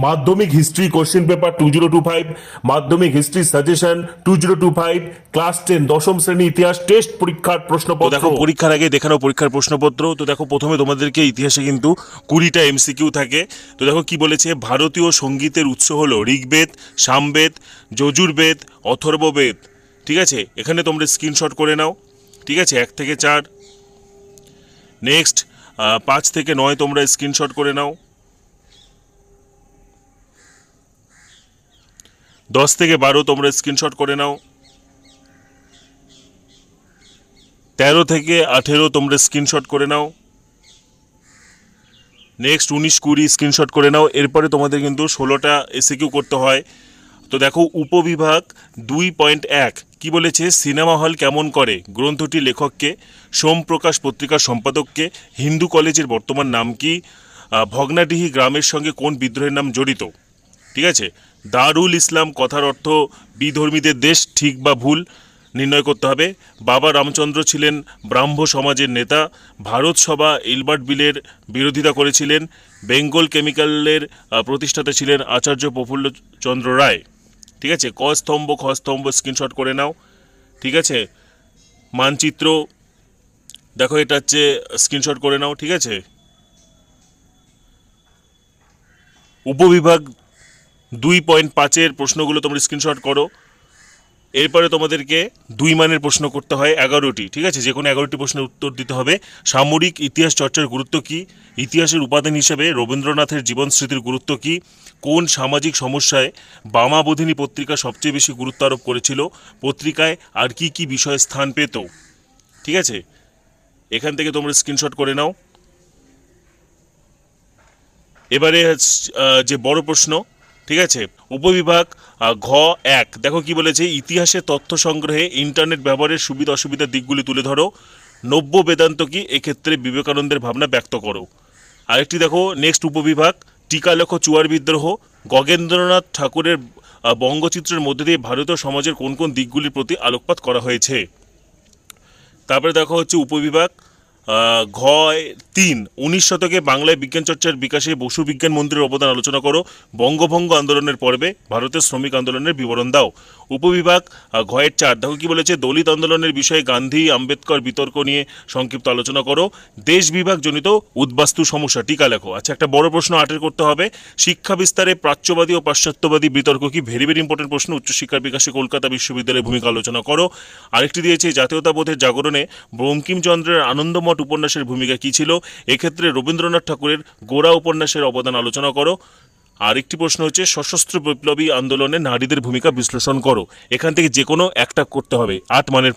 মাধ্যমিক history question paper 2025, মাধ্যমিক history suggestion 2025, class 10 দশম শ্রেণী ইতিহাস টেস্ট পরীক্ষার তো প্রশ্নপত্র। দেখো পরীক্ষার আগে দেখানো পরীক্ষার প্রশ্নপত্র। তো দেখো প্রথমে তোমাদেরকে ইতিহাসে কিন্তু 20টা এমসিকিউ থাকে। তো দেখো কি বলেছে, ভারতীয় সঙ্গীতের উৎস হলো ঋগ্বেদ, সামবেদ, যজুর্বেদ, অথর্ববেদ। ঠিক আছে, এখানে তোমরা স্ক্রিনশট করে নাও। ঠিক আছে, 1 থেকে 4। নেক্সট 5 থেকে 9 তোমরা স্ক্রিনশট করে নাও। 10 থেকে 12 তোমরা স্ক্রিনশট করে নাও। 13 থেকে 18 তোমরা স্ক্রিনশট করে নাও। নেক্সট 19 20 স্ক্রিনশট করে নাও। এরপরে তোমাদের কিন্তু 16টা এসিকিউ করতে হয়। তো দেখো উপবিভাগ 2.1 কি বলেছে, সিনেমা হল কেমন করে গ্রন্থটি লেখককে, সোমপ্রকাশ পত্রিকার সম্পাদককে, হিন্দু কলেজের বর্তমান নাম কি, ভগ্নাডিহি গ্রামের সঙ্গে কোন বিদ্রোহের নাম জড়িত। ঠিক আছে, দারুল ইসলাম কথার অর্থ বিধর্মীদের দেশ, ঠিক বা ভুল নির্ণয় করতে হবে। বাবা রামচন্দ্র ছিলেন ব্রাহ্ম সমাজের নেতা। ভারত সভা ইলবার্ট বিলের বিরোধিতা করেছিলেন। বেঙ্গল কেমিক্যালের প্রতিষ্ঠাতা ছিলেন আচার্য প্রফুল্লচন্দ্র রায়। ঠিক আছে, ক স্তম্ভ খ স্তম্ভ স্ক্রিনশট করে নাও। ঠিক আছে, মানচিত্র দেখো এটা হচ্ছে, স্ক্রিনশট করে নাও। ঠিক আছে, উপবিভাগ 2.5-এর প্রশ্নগুলো তোমরা স্ক্রিনশট করো। এরপরে তোমাদেরকে 2 মানের প্রশ্ন করতে হয় 11টি। ঠিক আছে, যে কোনো 11টি প্রশ্নের উত্তর দিতে হবে। সামরিক ইতিহাস চর্চার গুরুত্ব কী, ইতিহাসের উপাদান হিসেবে রবীন্দ্রনাথের জীবন স্মৃতির গুরুত্ব কী, কোন সামাজিক সমস্যায় বামাবোধিনী পত্রিকা সবচেয়ে বেশি গুরুত্ব আরোপ করেছিল, পত্রিকায় আর কি কি বিষয়ে স্থান পেত। ঠিক আছে, এখান থেকে তোমরা স্ক্রিনশট করে নাও। এবারে যে বড় প্রশ্ন, ঠিক আছে, উপবিভাগ ঘ 1 দেখো কি বলেছে, ইতিহাসে তথ্য সংগ্রহে ইন্টারনেট ব্যবহারের সুবিধা অসুবিধার দিকগুলি তুলে ধরো। নব্য বেদান্ত কি, এক্ষেত্রে বিবেকানন্দের ভাবনা ব্যক্ত করো। আরেকটি দেখো নেক্সট উপবিভাগ, টিকা লেখো চুয়ার বিদ্রোহ, গগেন্দ্রনাথ ঠাকুরের বঙ্গচিত্রের মধ্যে দিয়ে ভারতীয় সমাজের কোন কোন দিকগুলির প্রতি আলোকপাত করা হয়েছে। তারপরে দেখো হচ্ছে উপবিভাগ ঘ 3 19 শতকে বাংলায় বিজ্ঞান চর্চার বিকাশে বসু বিজ্ঞান মন্দিরের অবদান আলোচনা করো। বঙ্গভঙ্গ আন্দোলনের পর্বে ভারতের শ্রমিক আন্দোলনের বিবরণ দাও। উপবিভাগ ঘ 4 দেখো কি বলেছে, দলিত আন্দোলনের বিষয়ে গান্ধী আম্বেদকর বিতর্ক নিয়ে সংক্ষিপ্ত আলোচনা করো। দেশ বিভাগ জনিত উদ্বাস্তু সমস্যা টিকা লেখো। আচ্ছা, একটা বড় প্রশ্ন 8-এর করতে হবে, শিক্ষা বিস্তারে প্রাচ্যবাদী ও পাশ্চাত্যবাদী বিতর্ক কি, ভেরি ভেরি ইম্পর্টেন্ট প্রশ্ন। উচ্চশিক্ষার বিকাশে কলকাতা বিশ্ববিদ্যালয়ের ভূমিকা আলোচনা করো। আরেকটি দিয়েছে জাতীয়তাবোধের জাগরণে বঙ্কিমচন্দ্রের আনন্দমঠ উপন্যাসের ভূমিকা কী ছিল, এক্ষেত্রে রবীন্দ্রনাথ ঠাকুরের গোরা উপন্যাসের অবদান আলোচনা করো। আরেকটি প্রশ্ন হচ্ছে সশস্ত্র বিপ্লবী আন্দোলনে নারীদের ভূমিকা বিশ্লেষণ করো। এখান থেকে যে কোনো একটা করতে হবে, 8 মানের